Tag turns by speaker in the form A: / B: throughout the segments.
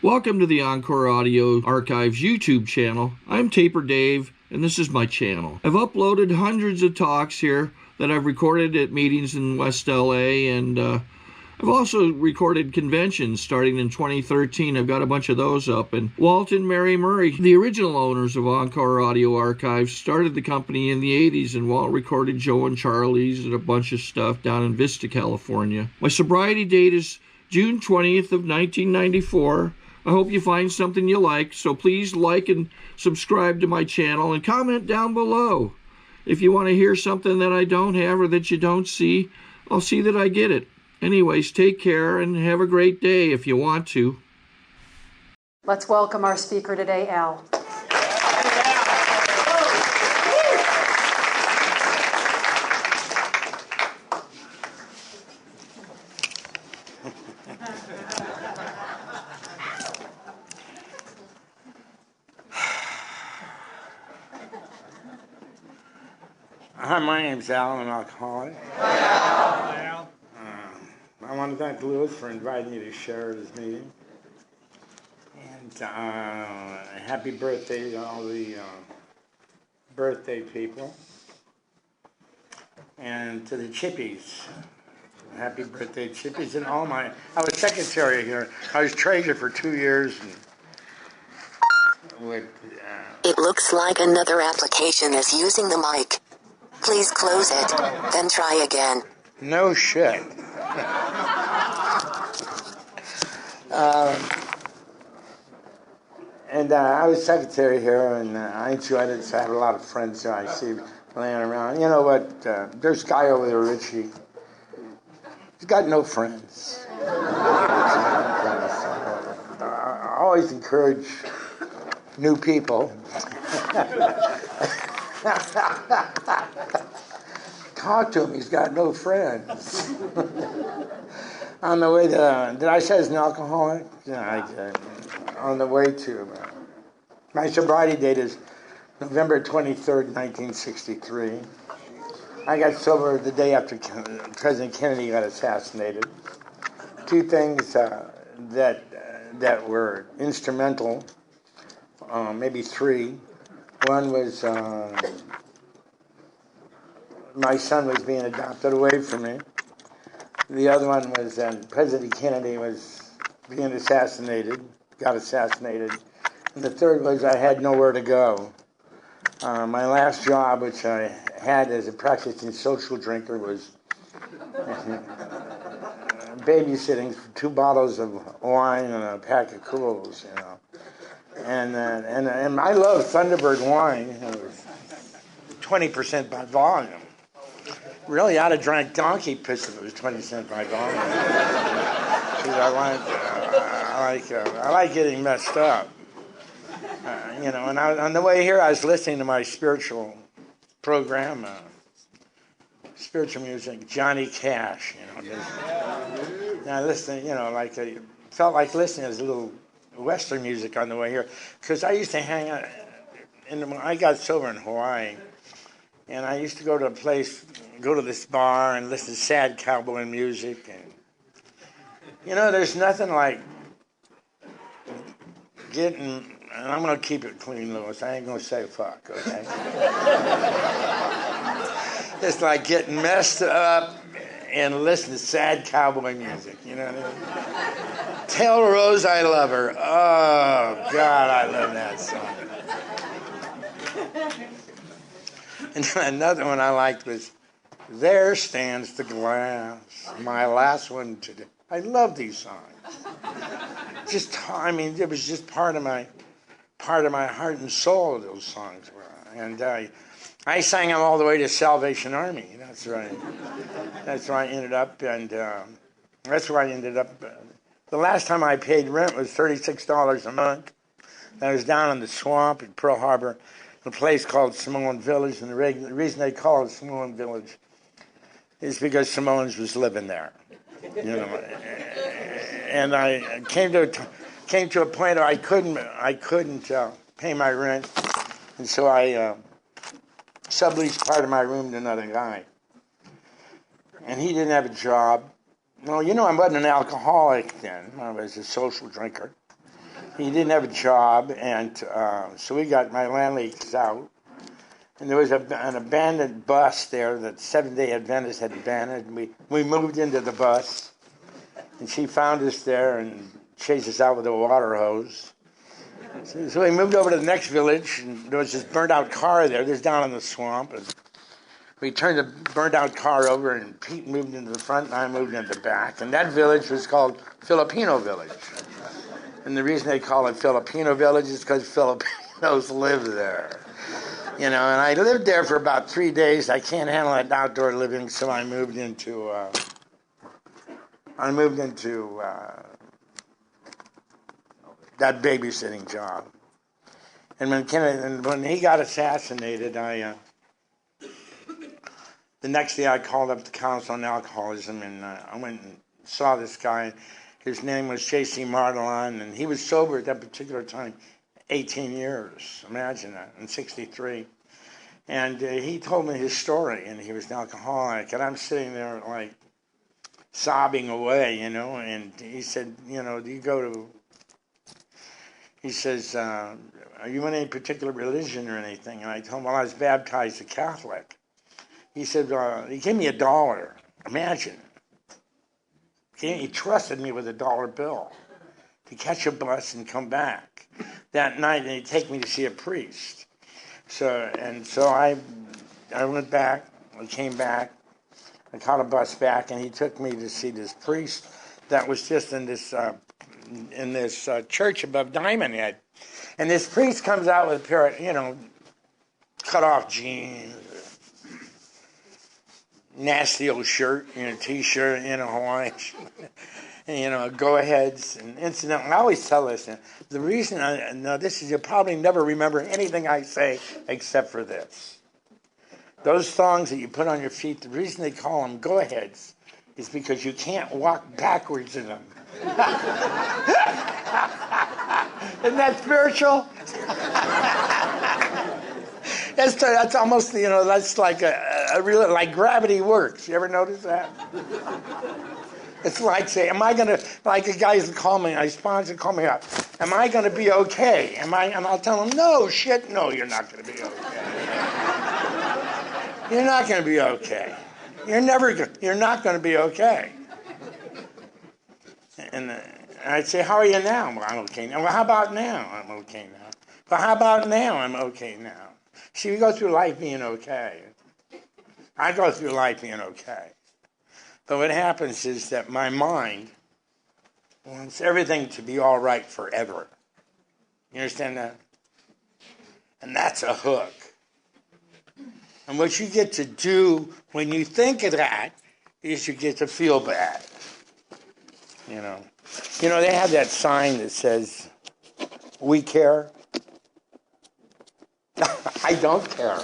A: Welcome to the Encore Audio Archives YouTube channel. I'm Taper Dave, and this is my channel. I've uploaded hundreds of talks here that I've recorded at meetings in West LA, and I've also recorded conventions starting in 2013. I've got a bunch of those up. And Walt and Mary Murray, the original owners of Encore Audio Archives, started the company in the 80s, and Walt recorded Joe and Charlie's and a bunch of stuff down in Vista, California. My sobriety date is June 20th of 1994. I hope you find something you like, so please like and subscribe to my channel and comment down below. If you want to hear something that I don't have or that you don't see, I'll see that I get it. Anyways, take care and have a great day if you want to.
B: Let's welcome our speaker today, Al.
C: Hi, my name's Al. I'm an alcoholic. Hi, Al. I want to thank Lewis for inviting me to share this meeting. And happy birthday to all the birthday people. And to the Chippies. Happy birthday, Chippies. And all my... I was secretary here. I was treasurer for 2 years. And with,
D: it looks like another application is using the mic. Please close it, then try again.
C: No shit. I was secretary here, and I enjoyed it, so I have a lot of friends that I see laying around. You know what? There's a guy over there, Richie. He's got no friends. I always encourage new people. Talk to him. He's got no friends. On the way to, did I say he's an alcoholic? Yeah, I did. On the way to, my sobriety date is November 23rd, 1963. I got sober the day after President Kennedy got assassinated. Two things that were instrumental, maybe three. One was my son was being adopted away from me. The other one was President Kennedy was being assassinated, got assassinated. And the third was I had nowhere to go. My last job, which I had as a practicing social drinker, was babysitting for 2 bottles of wine and a pack of Cools, you know. And I love Thunderbird wine. It was 20% by volume. Really, I'd have drank donkey piss if it was 20% by volume. I like getting messed up. You know, and on the way here, I was listening to my spiritual program, spiritual music, Johnny Cash. You know, and I listened. You know, like felt like listening to a little Western music on the way here, because I used to hang out. I got sober in Hawaii, and I used to go to this bar and listen to sad cowboy music. And you know, there's nothing like getting. And I'm gonna keep it clean, Lewis. I ain't gonna say fuck, okay? It's like getting messed up and listening to sad cowboy music. You know what I mean? Tell Rose I love her. Oh, God, I love that song. And another one I liked was There Stands the Glass, my last one today. I love these songs. It was just part of my heart and soul, those songs were. And I sang them all the way to Salvation Army. That's right. That's where I ended up, and that's where I ended up. The last time I paid rent was $36 a month. I was down in the swamp in Pearl Harbor, a place called Samoan Village, and the reason they call it Samoan Village is because Samoans was living there, you know. And I came to a point where I couldn't pay my rent, and so I subleased part of my room to another guy. And he didn't have a job. Well, you know, I wasn't an alcoholic then. I was a social drinker. he didn't have a job, and so we got my landlady out. And there was an abandoned bus there that Seventh-day Adventists had abandoned. We moved into the bus, and she found us there and chased us out with a water hose. So we moved over to the next village, and there was this burnt-out car there. This down in the swamp. And we turned the burnt-out car over, and Pete moved into the front, and I moved into the back. And that village was called Filipino Village. And the reason they call it Filipino Village is because Filipinos live there. You know, and I lived there for about 3 days. I can't handle that outdoor living, so I moved into that babysitting job. And when he got assassinated, the next day I called up the Council on Alcoholism, and I went and saw this guy. His name was J.C. Martelon, and he was sober at that particular time. 18 years, imagine that, in 63. And he told me his story, and he was an alcoholic, and I'm sitting there like sobbing away, you know, and he said, you know, he says, are you in any particular religion or anything? And I told him, well, I was baptized a Catholic. He said, he gave me $1, imagine. He trusted me with $1 bill to catch a bus and come back that night, and he'd take me to see a priest. So I went back, I came back, I caught a bus back, and he took me to see this priest that was just in this church above Diamond Head. And this priest comes out with a pair of, you know, cut-off jeans, nasty old shirt, you know, T-shirt, you know, Hawaiian, you know, go-aheads. And incidentally, I always tell this, the reason I know this is, you'll probably never remember anything I say except for this. Those thongs that you put on your feet, the reason they call them go-aheads is because you can't walk backwards in them. Isn't that spiritual? That's almost, you know, that's like a real, like gravity works. You ever notice that? It's like, say, am I going to, like a guy's call me, a sponsor call me up, am I going to be okay? And I'll tell him, no, shit, no, you're not going to be okay. You're not going to be okay. You're not going to be okay. And I'd say, how are you now? Well, I'm okay now. Well, how about now? I'm okay now. Well, how about now? I'm okay now. See, we go through life being okay. I go through life being okay. But what happens is that my mind wants everything to be all right forever. You understand that? And that's a hook. And what you get to do when you think of that is you get to feel bad. You know, they have that sign that says, "We care." I don't care.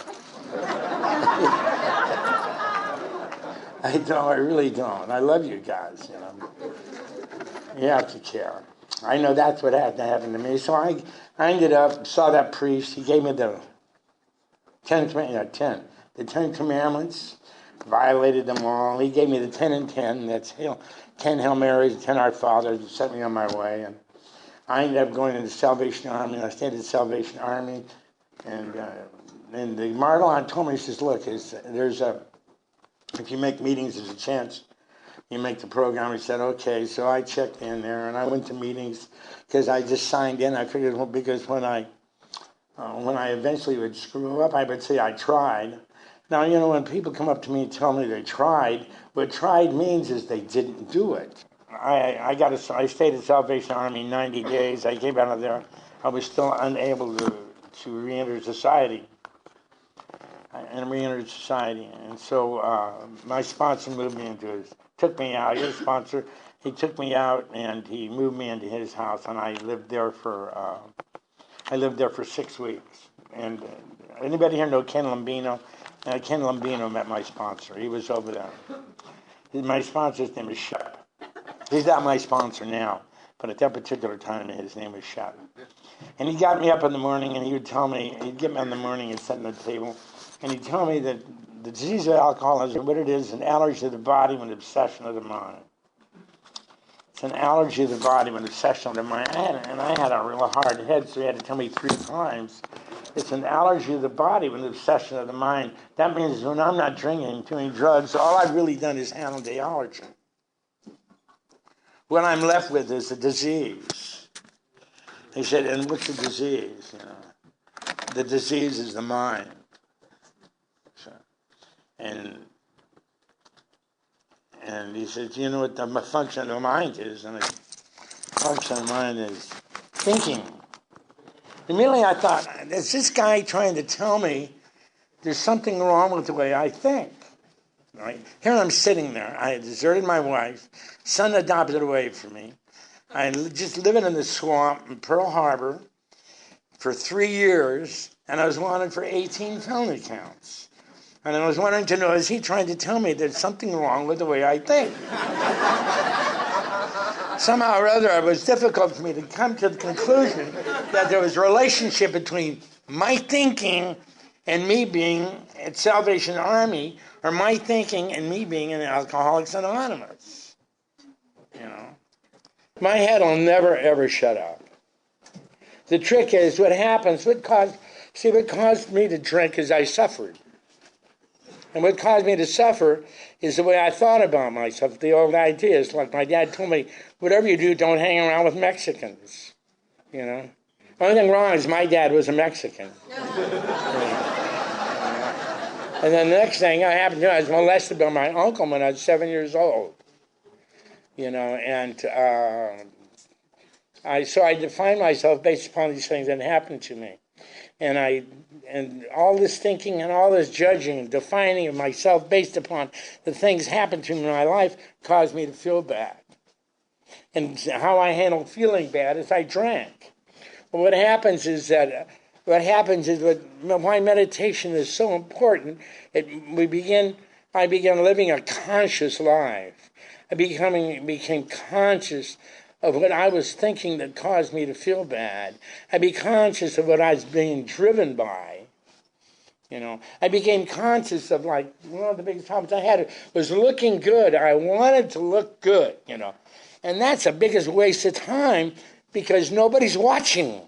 C: I don't. I really don't. I love you guys. You know, you have to care. I know that's what had to happen to me. So I ended up, saw that priest. He gave me the Ten Commandments. Violated them all. He gave me the 10 and 10. That's 10 Hail Marys, 10 Our Fathers, to set me on my way. And I ended up going into the Salvation Army. I stayed in the Salvation Army. And the Martelon told me, he says, look, if you make meetings, there's a chance you make the program. He said, okay. So I checked in there, and I went to meetings because I just signed in. I figured, well, because when I eventually would screw up, I would say I tried. Now, you know, when people come up to me and tell me they tried, what tried means is they didn't do it. I stayed at Salvation Army 90 days. I came out of there. I was still unable to re-enter society. And so my sponsor moved me took me out. His sponsor, he took me out and he moved me into his house, and I lived there for 6 weeks. And anybody here know Ken Lambino? Ken Lambino met my sponsor. He was over there. My sponsor's name is Shep. He's not my sponsor now, but at that particular time, his name was Shep. And he got me up in the morning, and he'd get me in the morning and sit at the table, and he'd tell me that the disease of alcoholism, what it is, an allergy to the body and an obsession of the mind. It's an allergy of the body with obsession of the mind. I had a real hard head, so he had to tell me 3 times. It's an allergy of the body with obsession of the mind. That means when I'm not drinking, doing drugs, all I've really done is handle the allergy. What I'm left with is a disease. He said, and what's the disease? You know, the disease is the mind. So, and he said, you know what the function of the mind is? And the function of the mind is thinking. Immediately I thought, is this guy trying to tell me there's something wrong with the way I think? Right? Here I'm sitting there. I had deserted my wife. Son adopted away from me. I just living in the swamp in Pearl Harbor for 3 years, and I was wanted for 18 felony counts. And I was wanting to know, is he trying to tell me there's something wrong with the way I think? Somehow or other, it was difficult for me to come to the conclusion that there was a relationship between my thinking and me being at Salvation Army, or my thinking and me being in Alcoholics Anonymous. You know, my head will never ever shut up. The trick is, what caused me to drink is I suffered. And what caused me to suffer is the way I thought about myself, the old ideas. Like my dad told me, whatever you do, don't hang around with Mexicans. You know? The only thing wrong is my dad was a Mexican. And then the next thing I happened to, I was molested by my uncle when I was 7 years old. You know, and so I defined myself based upon these things that happened to me. And all this thinking and all this judging and defining of myself based upon the things happened to me in my life caused me to feel bad. And how I handled feeling bad is I drank. But what happens is why meditation is so important. I began living a conscious life. I became conscious of what I was thinking that caused me to feel bad. I became conscious of what I was being driven by. You know, I became conscious of, like, one of the biggest problems I had was looking good. I wanted to look good, you know. And that's the biggest waste of time because nobody's watching.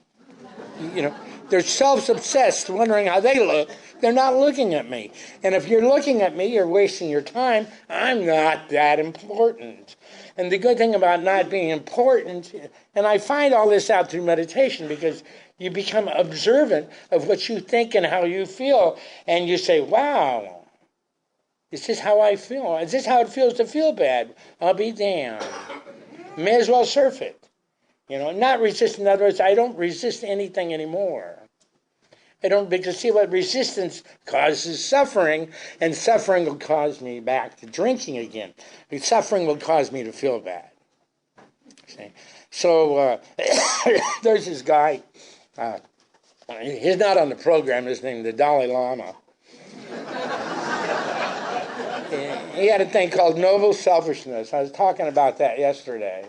C: You know, they're self-obsessed, wondering how they look. They're not looking at me. And if you're looking at me, you're wasting your time. I'm not that important. And the good thing about not being important, and I find all this out through meditation because you become observant of what you think and how you feel. And you say, wow, is this how I feel? Is this how it feels to feel bad? I'll be damned. May as well surf it. You know, not resist. In other words, I don't resist anything anymore. I don't, because see what resistance causes suffering, and suffering will cause me back to drinking again. Suffering will cause me to feel bad. See? So there's this guy. He's not on the program. His name is the Dalai Lama. He had a thing called noble selfishness. I was talking about that yesterday.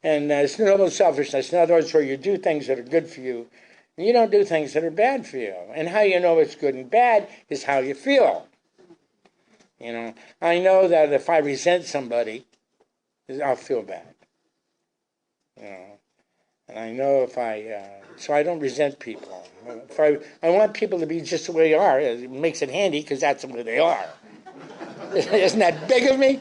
C: And it's noble selfishness. In other words, where you do things that are good for you, and you don't do things that are bad for you. And how you know it's good and bad is how you feel. You know, I know that if I resent somebody, I'll feel bad. You know, and I know if so I don't resent people. If I want people to be just the way they are. It makes it handy because that's the way they are. Isn't that big of me?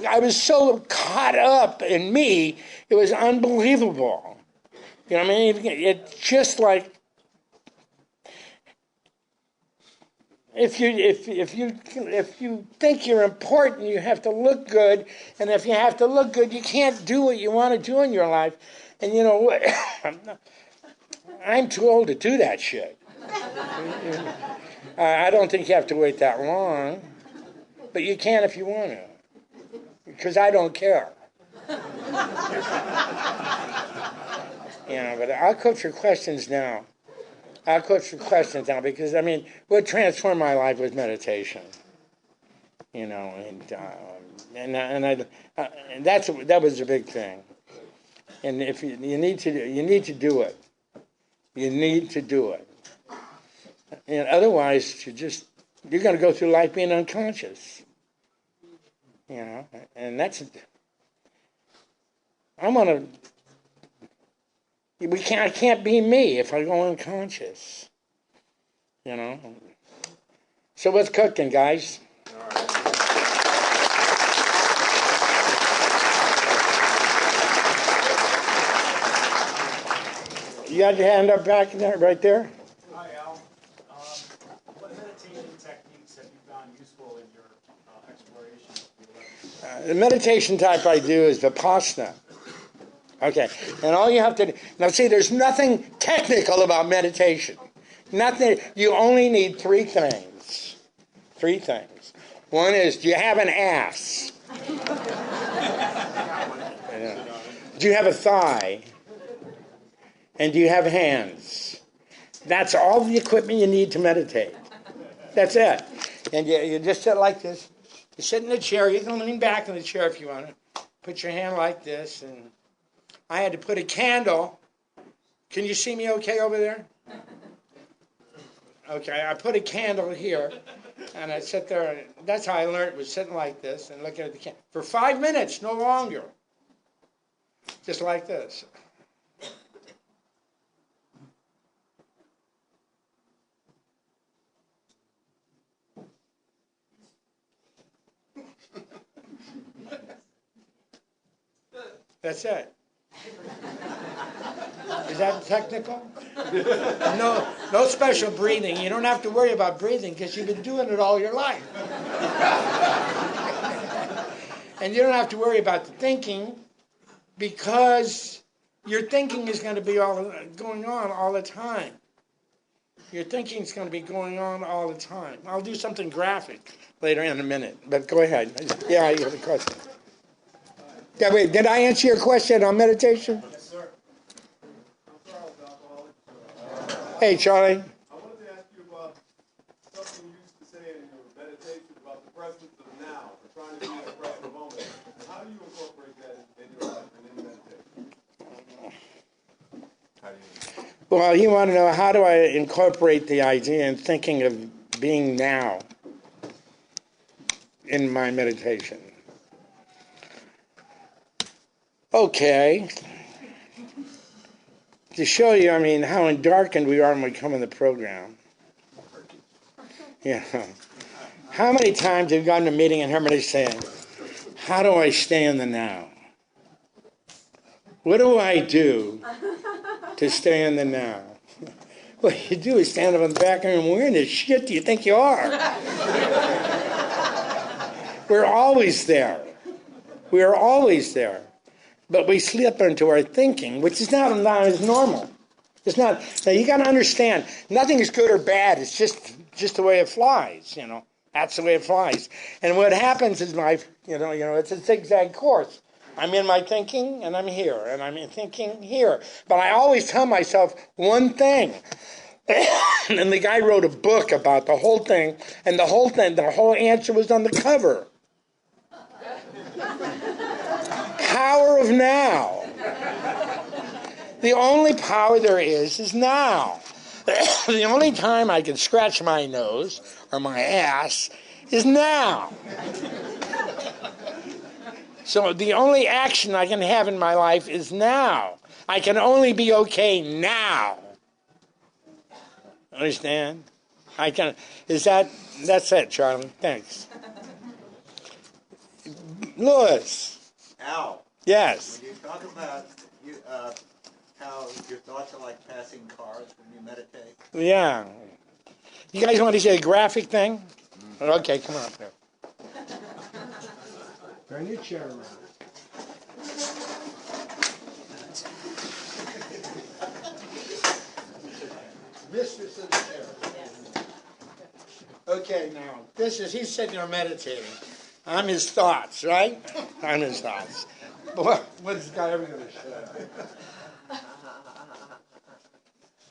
C: I was so caught up in me, it was unbelievable. You know what I mean? It's just like, if you think you're important, you have to look good, and if you have to look good, you can't do what you want to do in your life. And you know what? I'm too old to do that shit. I don't think you have to wait that long, but you can if you want to, because I don't care. You know, but I'll quote your questions now. Because, I mean, what transformed my life was meditation. You know, and that was a big thing. And if you need to do it. You need to do it. And otherwise, you're going to go through life being unconscious. You know, and that's, I can't be me if I go unconscious. You know. So what's cooking, guys? You got your hand up back there, right there?
E: Hi, Al. What meditation techniques have you found useful in your exploration of the 11th?
C: The meditation type I do is Vipassana. Okay, and all you have to do, now see, there's nothing technical about meditation. Nothing, you only need three things. Three things. One is, do you have an ass? Do you have a thigh? And do you have hands? That's all the equipment you need to meditate. That's it. And you just sit like this. You sit in the chair. You can lean back in the chair if you want to. Put your hand like this. And I had to put a candle. Can you see me okay over there? Okay, I put a candle here. And I sit there. And that's how I learned, was sitting like this and looking at the candle. For 5 minutes, no longer. Just like this. That's it. Is that technical? No special breathing. You don't have to worry about breathing because you've been doing it all your life. And you don't have to worry about the thinking because your thinking is going to be going on all the time. Your thinking is going to be going on all the time. I'll do something graphic later in a minute, but go ahead. Yeah, you have a question. Yeah, wait, did I answer your question on meditation?
E: Yes, sir.
C: Hey, Charlie.
F: I wanted to ask you about something you used to say in your meditation about the presence of now, or trying to be in the present moment. How do you incorporate that in your life and in meditation?
C: Well, you want to know, how do I incorporate the idea and thinking of being now in my meditation? Okay. To show you, I mean, how darkened we are when we come in the program. Yeah. How many times have you gone to a meeting and heard somebody saying, how do I stay in the now? What do I do to stay in the now? What you do is stand up in the back room, where in the shit do you think you are? We're always there. We are always there. But we slip into our thinking, which is not as normal. It's not. Now you got to understand, nothing is good or bad. It's just the way it flies. You know, that's the way it flies. And what happens is it's a zigzag course. I'm in my thinking, and I'm here, and I'm in thinking here. But I always tell myself one thing. And the guy wrote a book about the whole thing, and the whole answer was on the cover. Power of now. The only power there is now. The only time I can scratch my nose or my ass is now. So the only action I can have in my life is now. I can only be okay now. Understand? That's it, Charlie. Thanks. Louis.
G: Al,
C: Yes.
G: when you talk about how your thoughts are like passing cars when you meditate.
C: Yeah. You guys want to see a graphic thing? Okay, come on up there. Turn your chair around. Mistress of the chair. Okay, now, he's sitting there meditating. I'm his thoughts, right? I'm his thoughts. Boy, what's this guy ever going to say?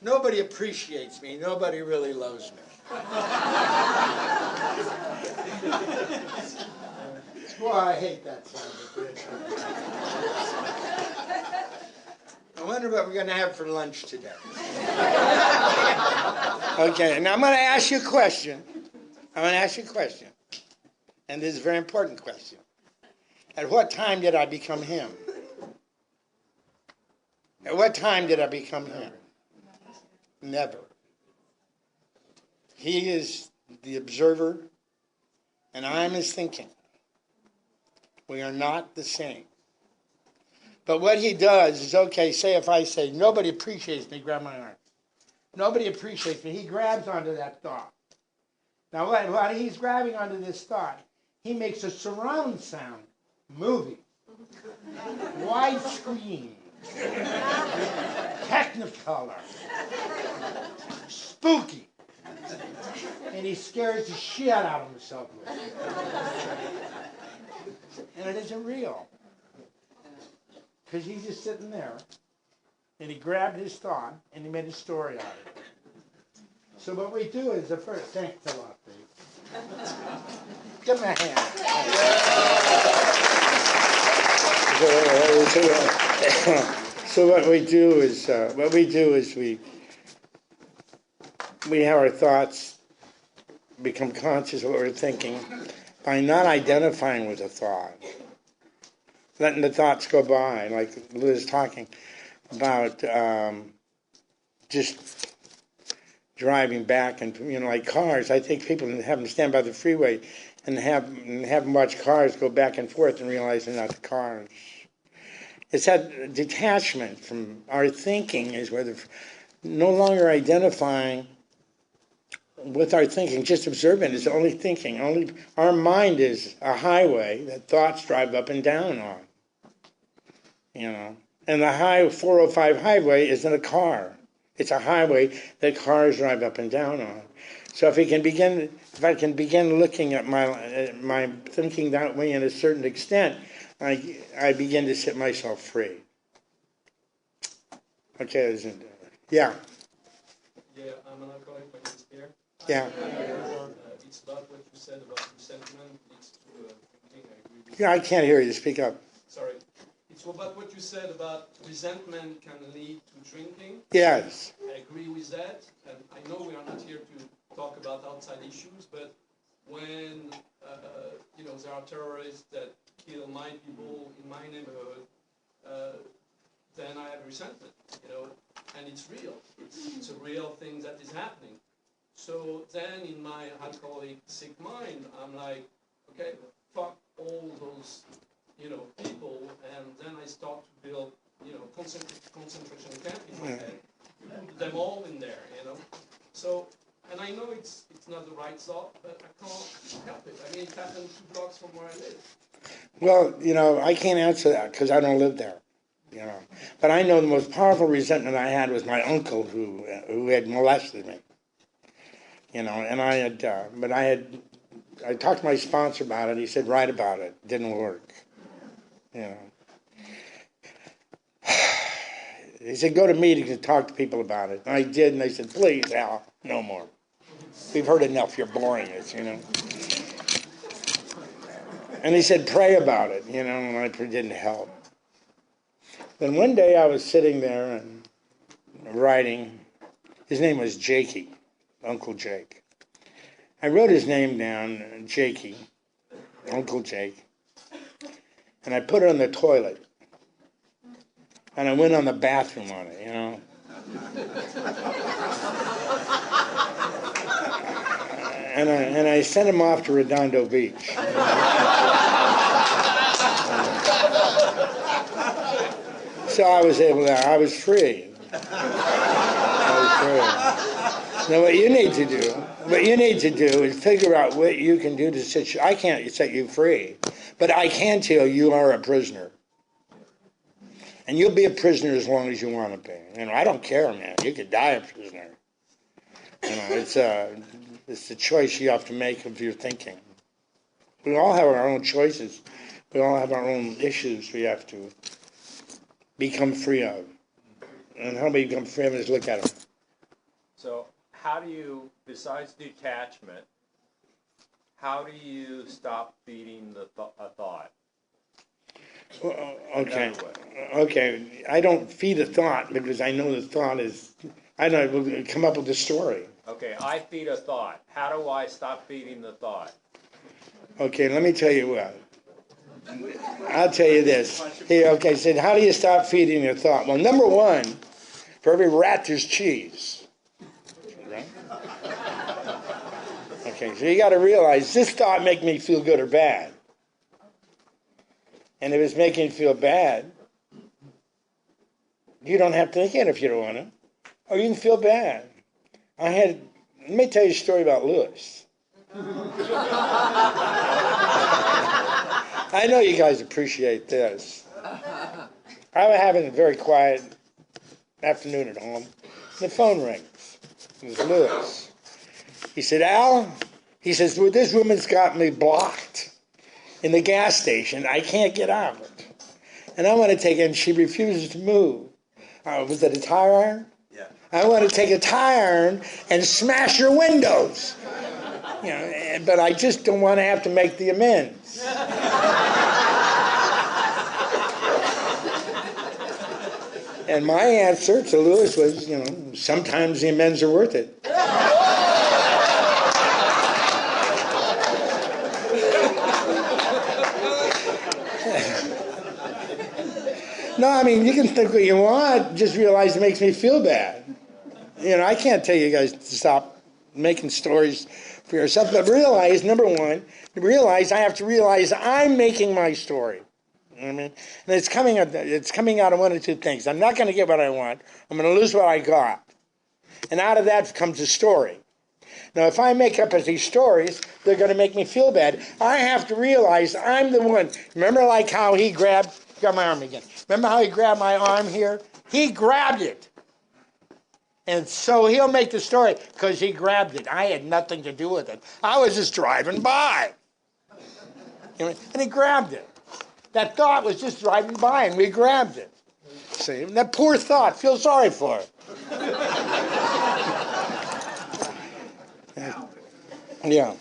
C: Nobody appreciates me. Nobody really loves me. Boy, I hate that son of a bitch. I wonder what we're going to have for lunch today. Okay, now I'm going to ask you a question. I want to ask you a question, and this is a very important question. At what time did I become him? At what time did I become him? Never. He is the observer, and I am his thinking. We are not the same. But what he does is, okay, say if I say, nobody appreciates me, grab my arm. Nobody appreciates me. He grabs onto that thought. Now, while he's grabbing onto this thought, he makes a surround sound movie. Widescreen. Technicolor. Spooky. And he scares the shit out of himself with it. And it isn't real. Because he's just sitting there, and he grabbed his thought, and he made a story out of it. So what we do is, the first, thanks a lot, Dave. Give him a hand. So what we do is we have our thoughts become conscious of what we're thinking by not identifying with the thought. Letting the thoughts go by, like Liz talking about just driving back, and like cars. I think people have them stand by the freeway and have them watch cars go back and forth and realize they're not the cars. It's that detachment from our thinking is where they're no longer identifying with our thinking, just observing is only thinking. Only our mind is a highway that thoughts drive up and down on. And the 405 highway isn't a car. It's a highway that cars drive up and down on. So if I can begin looking at my thinking that way in a certain extent, I begin to set myself free. Okay, yeah.
H: Yeah, I'm an alcoholic when it's here.
C: Yeah.
H: It's about what you said about resentment. It's to drinking. I agree with
C: Yeah, I can't hear you. Speak up.
H: Sorry. It's about what you said about resentment can lead to drinking.
C: Yes.
H: I agree with that. And I know we are not here to talk about outside issues, but when there are terrorists that kill my people in my neighborhood, then I have resentment, and it's real. It's a real thing that is happening. So then in my alcoholic sick mind, I'm like, okay, fuck all those, people, and then I start to build, concentration camp in my head. Put them all in there, So, and I know it's not the right thought, but I can't help it. I mean, it happened 2 blocks from where I live.
C: Well, I can't answer that because I don't live there. But I know the most powerful resentment I had was my uncle who had molested me. And I talked to my sponsor about it. He said, write about it. It didn't work. He said, go to meetings and talk to people about it. And I did, and they said, please, Al, no more. We've heard enough. You're boring us, And he said, pray about it, and it didn't help. Then one day I was sitting there and writing. His name was Jakey, Uncle Jake. I wrote his name down, Jakey, Uncle Jake, and I put it on the toilet. And I went on the bathroom on it, And I sent him off to Redondo Beach. So I was free. Now what you need to do is figure out what you can do to set you. I can't set you free, but I can tell you are a prisoner. And you'll be a prisoner as long as you want to be. I don't care, man. You could die a prisoner. It's the choice you have to make of your thinking. We all have our own choices. We all have our own issues we have to become free of. And how we become free of is look at them.
I: So how do you, besides detachment, how do you stop feeding a thought?
C: Well, okay. I don't feed a thought because I know the thought is, I know, it will come up with a story.
I: Okay, I feed a thought. How do I stop feeding the thought?
C: Okay, let me tell you what. I'll tell you this. Hey, okay, said, how do you stop feeding your thought? Well, number one, for every rat, there's cheese. Right? Okay, so you got to realize this thought make me feel good or bad. And if it's making you feel bad, you don't have to think it if you don't want to. Or you can feel bad. Let me tell you a story about Lewis. I know you guys appreciate this. I was having a very quiet afternoon at home. The phone rings. It was Lewis. He said, Al, he says, well, this woman's got me blocked in the gas station. I can't get out. And I want to take it, and she refuses to move. Was it a tire iron?
G: Yeah.
C: I want to take a tire iron and smash her windows. You know, but I just don't want to have to make the amends. And my answer to Lewis was, you know, sometimes the amends are worth it. No, I mean, you can think what you want, just realize it makes me feel bad. You know, I can't tell you guys to stop making stories for yourself, but realize, number one, I have to realize I'm making my story. You know what I mean? And it's coming out of one of two things. I'm not going to get what I want. I'm going to lose what I got. And out of that comes a story. Now, if I make up these stories, they're going to make me feel bad. I have to realize I'm the one. Remember like how he grabbed my arm again. Remember how he grabbed my arm here? He grabbed it. And so he'll make the story because he grabbed it. I had nothing to do with it. I was just driving by. And he grabbed it. That thought was just driving by and we grabbed it. See, and that poor thought, feel sorry for it. Yeah.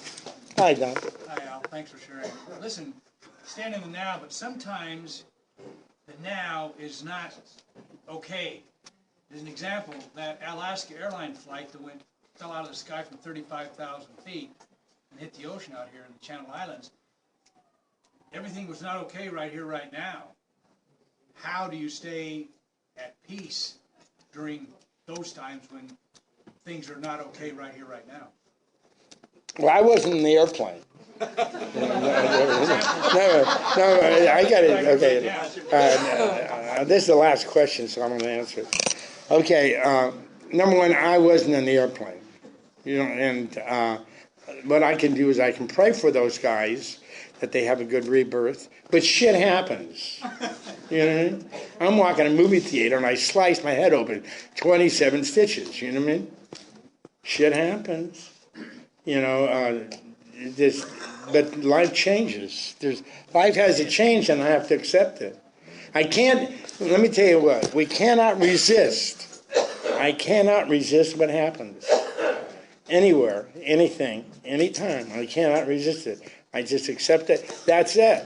C: Hi, Don.
J: Hi, Al. Thanks for sharing. Listen, stand in the now, but sometimes the now is not okay. As an example, that Alaska airline flight that fell out of the sky from 35,000 feet and hit the ocean out here in the Channel Islands, everything was not okay right here, right now. How do you stay at peace during those times when things are not okay right here, right now?
C: Well, I wasn't in the airplane. No, I got it. Okay. This is the last question, so I'm going to answer it. Okay. Number one, I wasn't in the airplane. You know, and what I can do is I can pray for those guys that they have a good rebirth. But shit happens. You know what I mean? I'm walking a movie theater and I slice my head open, 27 stitches. You know what I mean? Shit happens. You know, but life changes. Life has to change, and I have to accept it. I can't. Let me tell you what. We cannot resist. I cannot resist what happens. Anywhere, anything, anytime. I cannot resist it. I just accept it. That's it.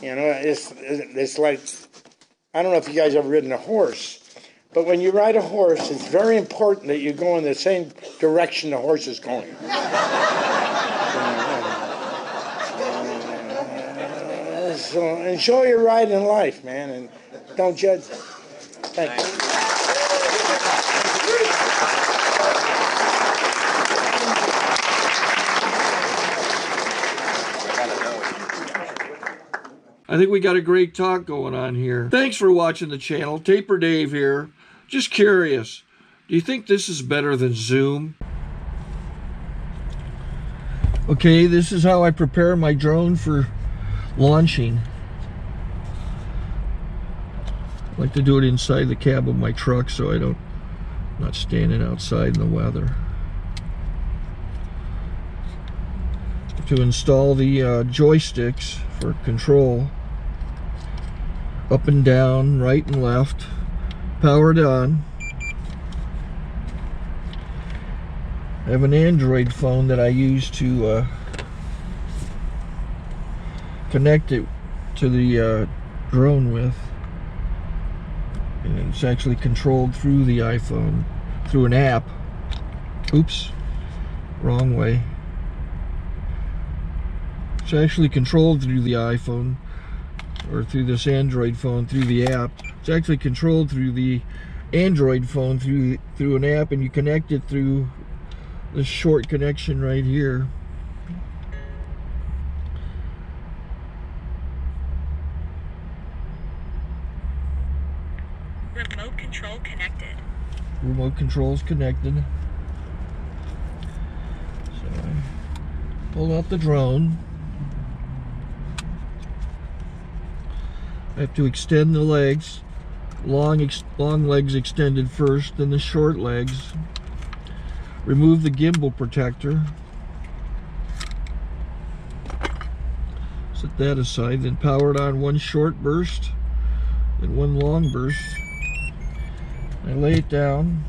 C: You know, it's like, I don't know if you guys ever ridden a horse. But when you ride a horse, it's very important that you go in the same direction the horse is going. So enjoy your ride in life, man, and don't judge. Thank you.
A: I think we got a great talk going on here. Thanks for watching the channel. Taper Dave here. Just curious, do you think this is better than Zoom? Okay, this is how I prepare my drone for launching. I like to do it inside the cab of my truck so I'm not standing outside in the weather. To install the joysticks for control, up and down, right and left, powered on. I have an Android phone that I use to connect it to the drone with, and it's actually controlled through the iPhone through an app. Oops. Wrong way. It's actually controlled through the iPhone, or through this Android phone, through the app. It's actually controlled through the Android phone, through an app, and you connect it through this short connection right here.
K: Remote control connected.
A: Remote control's connected. So I pull out the drone. I have to extend the legs. Long legs extended first, then the short legs. Remove the gimbal protector. Set that aside, then power it on one short burst and one long burst. I lay it down.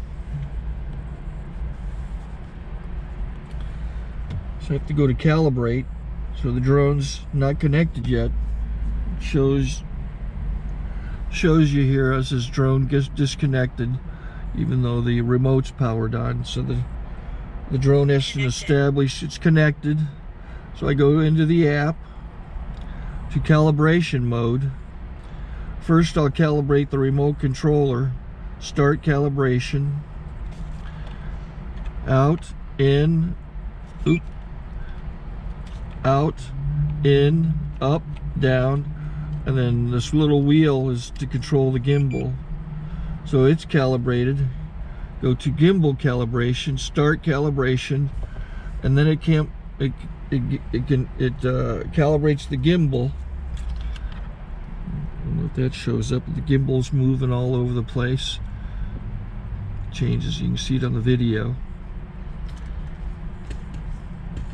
A: So I have to go to calibrate. So the drone's not connected yet. It shows you here as this drone gets disconnected, even though the remote's powered on. So the drone has to establish it's connected. So I go into the app to calibration mode. First I'll calibrate the remote controller. Start calibration. Out, in, oop, out, in, up, down, and then this little wheel is to control the gimbal. So it's calibrated. Go to gimbal calibration, start calibration, and then it calibrates the gimbal. I don't know if that shows up. The gimbal's moving all over the place. Changes, you can see it on the video.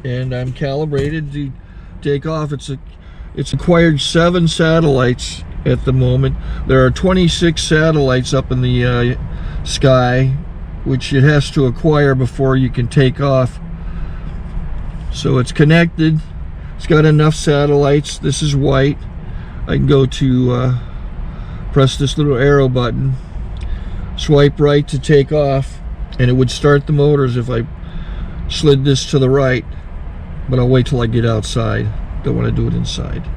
A: And I'm calibrated to take off. It's acquired 7 satellites at the moment. There are 26 satellites up in the sky, which it has to acquire before you can take off. So it's connected. It's got enough satellites. This is white. I can go to press this little arrow button, swipe right to take off, and it would start the motors if I slid this to the right, but I'll wait till I get outside. Don't want to do it inside.